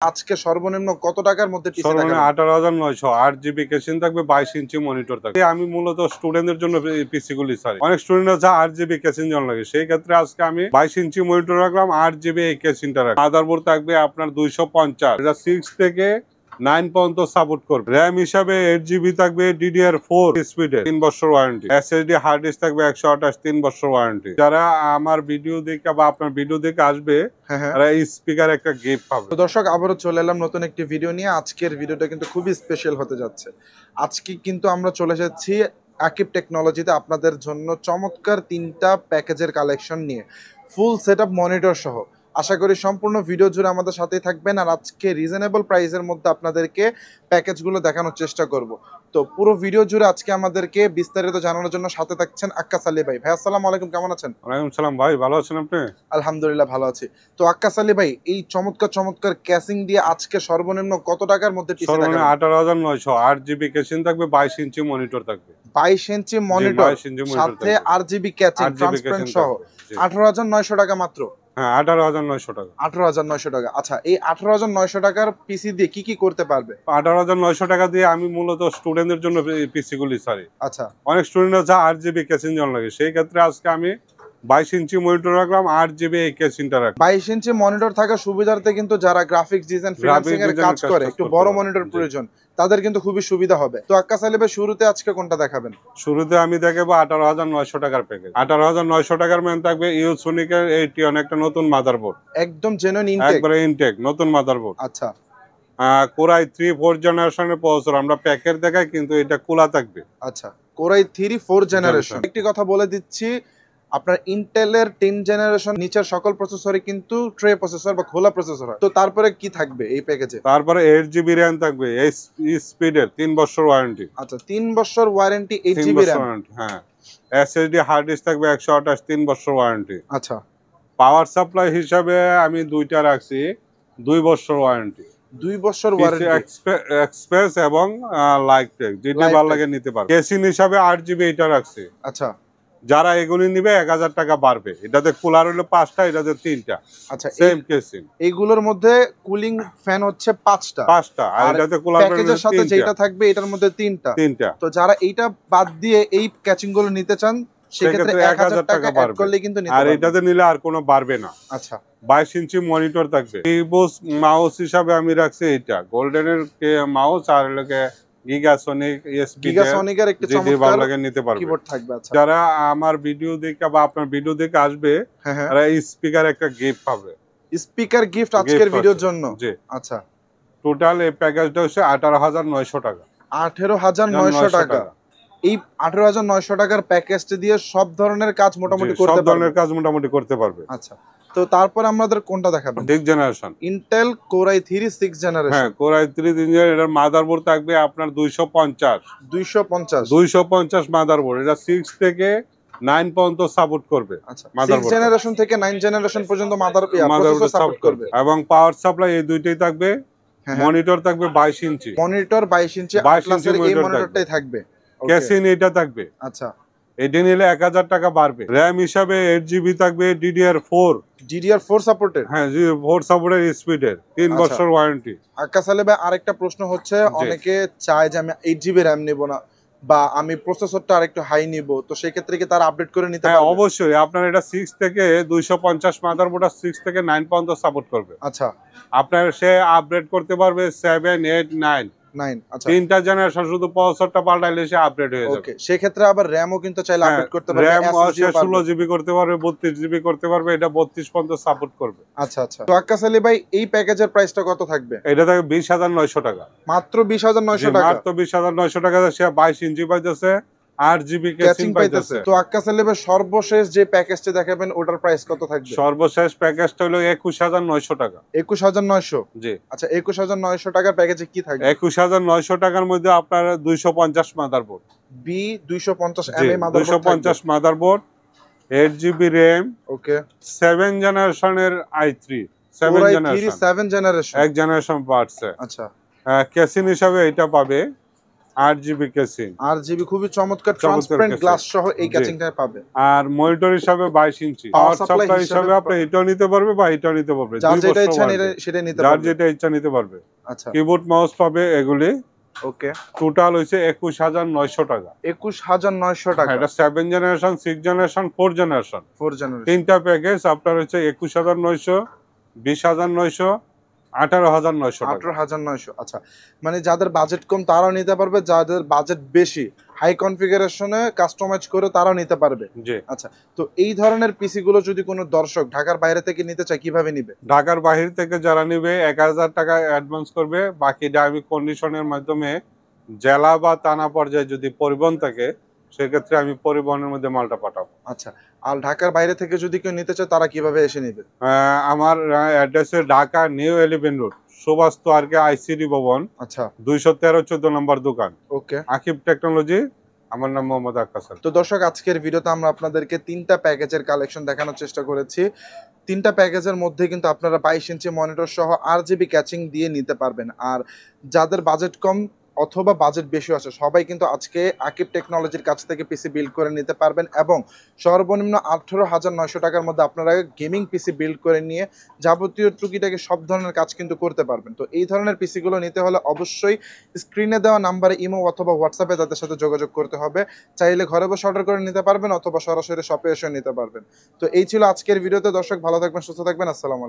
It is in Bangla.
আজকে সর্বনিম্ন কত টাকার মধ্যে পিসি সর্বনিম্ন দেখাবেন? 18,900 8 জিবি ক্যাশিং থাকবে, 22 ইঞ্চি মনিটর থাকবে। আমি মূলত স্টুডেন্টদের জন্য পিসি গুলি ছাড়ি। অনেক স্টুডেন্ট আছে 8 জিবি ক্যাশিং জন লাগে, সেই ক্ষেত্রে আজকে আমি 22 ইঞ্চি মনিটর রাখলাম, 8 জিবি এই ক্যাশিংটা রাখলাম। মাদারবোর্ড থাকবে আপনার 250, এটা 6 থেকে 9 পর্যন্ত সাপোর্ট করবে। র্যাম হিসাবে 8 জিবি থাকবে, DDR4 স্পিডে 3 বছর ওয়ারেন্টি। SSD হার্ড ডিস্ক থাকবে 128, 3 বছর ওয়ারেন্টি। যারা আমার ভিডিও দেখে বা আপনার ভিডিও দেখে আসবে তারা এই স্পিকার একটা গিফট পাবে। তো দর্শক, আবারও চলে এলাম নতুন একটি ভিডিও নিয়ে। আজকের ভিডিওটা কিন্তু খুবই স্পেশাল হতে যাচ্ছে। আজকে কিন্তু আমরা চলে এসেছি আকিব টেকনোলজিতে আপনাদের জন্য চমৎকার 3টা প্যাকেজের কালেকশন নিয়ে, ফুল সেটআপ মনিটর সহ। আশা করি সম্পূর্ণ ভিডিও জুড়ে আমাদের সাথেই থাকবেন, আর আজকে রিজনেবল প্রাইসের মধ্যে আপনাদেরকে প্যাকেজগুলো দেখানোর চেষ্টা করব। তো পুরো ভিডিও জুড়ে আজকে আমাদেরকে বিস্তারিত জানানোর জন্য সাথে থাকছেন আক্কাস আলী ভাই। ভাই আসসালামু আলাইকুম, কেমন আছেন? ওয়ালাইকুম সালাম ভাই, ভালো আছেন আপনি? আলহামদুলিল্লাহ ভালো আছি। তো আক্কাস আলী ভাই, এই চমৎকার চমৎকার ক্যাসিং দিয়ে আজকে সর্বনিম্ন কত টাকার মধ্যে পিসি সর্বনিম্ন দেখাবেন? 18,900 8 জিবি ক্যাশিং থাকবে, 22 ইঞ্চি মনিটর থাকবে। 22 ইঞ্চি মনিটর 22 ইঞ্চি মনিটর সাথে থাকবে, 8 জিবি ক্যাচিং 8 জিবি ট্রান্সপারেন্ট ক্যাশিং সহ থাকবে। 18,900 টাকা মাত্র। হ্যাঁ, 18,900 টাকা। 18,900 টাকা। আচ্ছা, এই 18,900 টাকার পিসি দিয়ে কি কি করতে পারবে? 18,900 টাকা দিয়ে আমি মূলত স্টুডেন্টদের জন্য পিসি গুলি ছাড়ি। আচ্ছা, অনেক স্টুডেন্ট আছে 8 জিবি ক্যাশিং জন লাগে, সেই ক্ষেত্রে আজকে আমি 22 ইঞ্চি মনিটর রাখলাম, 8 জিবি এই ক্যাশিংটা রাখলাম। 22 ইঞ্চি মনিটর থাকার সুবিধার্থে কিন্তু যারা গ্রাফিক্স ডিজাইন ফ্রিল্যান্সিং এর কাজ করে, একটু বড় মনিটর প্রয়োজন, তাদের কিন্তু খুবই সুবিধা হবে। তো আক্কাস আলী ভাই, শুরুতে আজকে কোনটা দেখাবেন? শুরুতে আমি দেখাবো 18,900 টাকার প্যাকেজ। 18,900 টাকার মান থাকবে ইউসোনিকের 80 একটা নতুন মাদারবোর্ড, একদম জেনুইন ইনটেক, একবারে ইনটেক নতুন মাদারবোর্ড। আচ্ছা, কোরাই 3 4 জেনারেশনের প্রসেসর, আমরা প্যাকেট দেখাই কিন্তু এটা খোলা থাকবে। আচ্ছা, কোরাই 3 4 জেনারেশন। একটি কথা বলে দিচ্ছি, আপনার ইন্টেলের 10 জেনারেশন নিচের সকল প্রসেসরই কিন্তু ট্রে প্রসেসর বা খোলা প্রসেসর হয়। তো তারপরে কি থাকবে এই প্যাকেজে? তারপরে 8 জিবি র্যাম থাকবে, এই স্পিডের 3 বছর ওয়ারেন্টি। আচ্ছা, 3 বছর ওয়ারেন্টি, 8 3 জিবি বছর র‍্যাম। ওয়ারেন্টি, হ্যাঁ। SSD হার্ড ডিস্ক থাকবে 128, 3 বছর ওয়ারেন্টি। আচ্ছা, পাওয়ার সাপ্লাই হিসাবে আমি দুইটা রাখছি, 2 বছর ওয়ারেন্টি। 2 বছর ওয়ারেন্টি, এক্সপ্রেস এবং লাইট টেক, যেটা ভালো লাগে নিতে পারবে। কেসিং হিসাবে 8 জিবি এটা রাখছি। আচ্ছা, যারা এগুলি নিবে 1000 টাকা বাড়বে। এটাতে কুলার হলো 5টা, এটাতে 3টা। আচ্ছা, সেম কেসিং। এইগুলোর মধ্যে কুলিং ফ্যান হচ্ছে 5টা, আর এটাতে কুলার প্যাকেজের সাথে যেটা থাকবে এটার মধ্যে 3টা। তো যারা এইটা বাদ দিয়ে এই ক্যাচিং গুলো নিতে চান, সেক্ষেত্রে 1000 টাকা অ্যাড করলে কিন্তু নিতে আর পারবেন। এটাতে নিলে আর কোনো বাড়বে না। আচ্ছা, 22 ইঞ্চি মনিটর থাকবে। কিবোর্ড মাউস হিসাবে আমি রাখছি এটা গোল্ডেনের মাউস, আর এলাকে গিগাসনিক গিগাসনিকের একটা চমৎকার নিতে পারবে কিবোর্ড থাকবে। আচ্ছা, যারা আমার ভিডিও দেখে বা আপনার ভিডিও দেখে আসবে তারা এই স্পিকার একটা গিফট পাবে। স্পিকার গিফট আজকের ভিডিওর জন্য। জি, আচ্ছা, টোটাল এই প্যাকেজটা হচ্ছে 18,900 টাকা। 18,900 টাকা। এই 18,900 টাকার প্যাকেজটা দিয়ে সব ধরনের কাজ মোটামুটি করতে পারবে। সব ধরনের কাজ মোটামুটি করতে পারবে। আচ্ছা, তো তারপর আমাদের কোনটা দেখাবেন? 6 জেনারেশন ইন্টেল কোরাই 3 6 জেনারেশন। হ্যাঁ, কোরাই 3 ইঞ্জিনিয়ার। এর মাদারবোর্ড থাকবে আপনার 250 মাদারবোর্ড। এটা 6 থেকে 9 পর্যন্ত সাপোর্ট করবে। আচ্ছা, 6 জেনারেশন থেকে 9 জেনারেশন পর্যন্ত মাদারবোর্ড সাপোর্ট করবে। এবং পাওয়ার সাপ্লাই এই দুইটাই থাকবে। মনিটর থাকবে 22 ইঞ্চি, মনিটর 22 ইঞ্চি, আটলাসের এই মনিটরটাই থাকবে। ক্যাসিং এটা থাকবে। আচ্ছা, এটা নিলে 1000 টাকা বাড়বে। র‍্যাম হিসাবে 8 জিবি থাকবে, DDR4 সাপোর্টেড। হ্যাঁ, 4 সাপোর্টের স্পিডের 3 বছর ওয়ারেন্টি। আক্কাস আলী ভাই, আরেকটা প্রশ্ন হচ্ছে, অনেকে চায় যে আমি 8 জিবি র‍্যাম নেব না, বা আমি প্রসেসরটা আরেকটু হাই নিব, তো সেই ক্ষেত্রে কি তারা আপডেট করে নিতে পারবে? হ্যাঁ, অবশ্যই। আপনার এটা 6 থেকে 250 মাদারবোর্ড, 6 থেকে 9 পর্যন্ত সাপোর্ট করবে। আচ্ছা, আপনার সে আপডেট করতে পারবে 7 8 9। আচ্ছা, 3টা জেনারেশন, শুধু প্রসেসরটা পাল্টাইলে সে আপডেট হয়ে যাবে। ওকে, সেই ক্ষেত্রে আবার র‍্যামও কিন্তু চাইলে আপডেট করতে পারবে। র‍্যাম 16 জিবি করতে পারবে, 32 জিবি করতে পারবে। এটা 32 পর্যন্ত সাপোর্ট করবে। আচ্ছা, আচ্ছা। তো আক্কাস আলী ভাই, এই প্যাকেজের প্রাইসটা কত থাকবে? এটা থাকবে 20,900 টাকা। মাত্র 20,900 টাকা। মাত্র 20,900 টাকা। সে 22 ইঞ্চি পাইতেছে, 8 জিবি ক্যাচিং পাইতেছে। তো আক্কাস আলী ভাই, সর্বশেষ যে প্যাকেজটা দেখাবেন ওটার প্রাইস কত থাকবে? সর্বশেষ প্যাকেজটা হলো 21,900 টাকা। 21,900? জি। আচ্ছা, 21,900 টাকার প্যাকেজে কি থাকবে? 21,900 টাকার মধ্যে আপনার 250 motherboard, B250 motherboard, 250 motherboard, 8 GB RAM, okay, 7 জেনারেশনের i3, 7 জেনারেশন, 7 জেনারেশন, এক জেনারেশন পার্টস। আচ্ছা, ক্যাসিং হিসাবে এটা পাবে 8GB ক্যাচিং। 8GB খুবই চমৎকার চমৎকার ট্রান্সপারেন্ট casing। গ্লাস সহ এই জি। ক্যাচিংটা পাবে। আর মনিটর হিসাবে 22 ইঞ্চি। Power পাওয়ার supply সাপ্লাই হিসাবে হিসাবে আপনি এটাও নিতে পারবে বা এটাও নিতে পারবে। যার 2 যেটা বছর ইচ্ছা warranty। সেটা নিতে যার পারবে। যেটা ইচ্ছা নিতে পারবে। আচ্ছা কিবোর্ড মাউস পাবে এগুলি। ওকে, টোটাল হইছে 21900 টাকা। 21900 টাকা। এটা 7 জেনারেশন, 6 জেনারেশন, 4 জেনারেশন। 4 জেনারেশন। তিনটা প্যাকেজ আপনার হচ্ছে 21900, 20900, 18900 টাকা। 18900। আচ্ছা, মানে যাদের বাজেট কম তারাও নিতে পারবে, যাদের বাজেট বেশি হাই কনফিগারেশনে কাস্টমাইজ করে তারাও নিতে পারবে। জি। আচ্ছা, তো এই ধরনের পিসি গুলো যদি কোনো দর্শক ঢাকার বাইরে থেকে নিতে চায় কিভাবে নিবে? ঢাকার বাহির থেকে যারা নিবে 1000 টাকা অ্যাডভান্স করবে, বাকিটা আমি কন্ডিশনের মাধ্যমে জেলা বা থানা পর্যায়ে যদি পরিবহন থাকে সেক্ষেত্রে আমি পরিবহনের মধ্যে মালটা পাঠাবো। আচ্ছা, আর ঢাকার বাইরে থেকে যদি কেউ নিতে চায় তারা কিভাবে এসে নিবে? আমার অ্যাড্রেসে ঢাকা নিউ 11 রোড, সুভাষ তোয়ারকে আইসিডি ভবন, আচ্ছা 213-14 নম্বর দোকান, ওকে। আকিব টেকনোলজি। আমার নাম মোহাম্মদ আক্কাস আলী। তো দর্শক, আজকের ভিডিওতে আমরা আপনাদেরকে 3টা প্যাকেজের কালেকশন দেখানোর চেষ্টা করেছি। 3টা প্যাকেজের মধ্যে কিন্তু আপনারা 22 ইঞ্চি মনিটর সহ 8GB ক্যাচিং দিয়ে নিতে পারবেন। আর যাদের বাজেট কম অথবা বাজেট বেশি আছে সবাই কিন্তু আজকে আকিব টেকনোলজির কাছ থেকে পিসি বিল্ড করে নিতে পারবেন এবং সর্বনিম্ন 18900 টাকার মধ্যে আপনারা গেমিং পিসি বিল্ড করে নিয়ে যাবতীয় টুকিটাকি সব ধরনের কাজ কিন্তু করতে পারবেন। তো এই ধরনের পিসিগুলো নিতে হলে অবশ্যই স্ক্রিনে দেওয়া নাম্বারে ইমো অথবা হোয়াটসঅ্যাপে তাদের সাথে যোগাযোগ করতে হবে। চাইলে ঘরে বসে অর্ডার করে নিতে পারবেন অথবা সরাসরি শপে এসে নিতে পারবেন। তো এই ছিল আজকের ভিডিওতে। দর্শক ভালো থাকবেন, সুস্থ থাকবেন। আসসালামু আলাইকুম।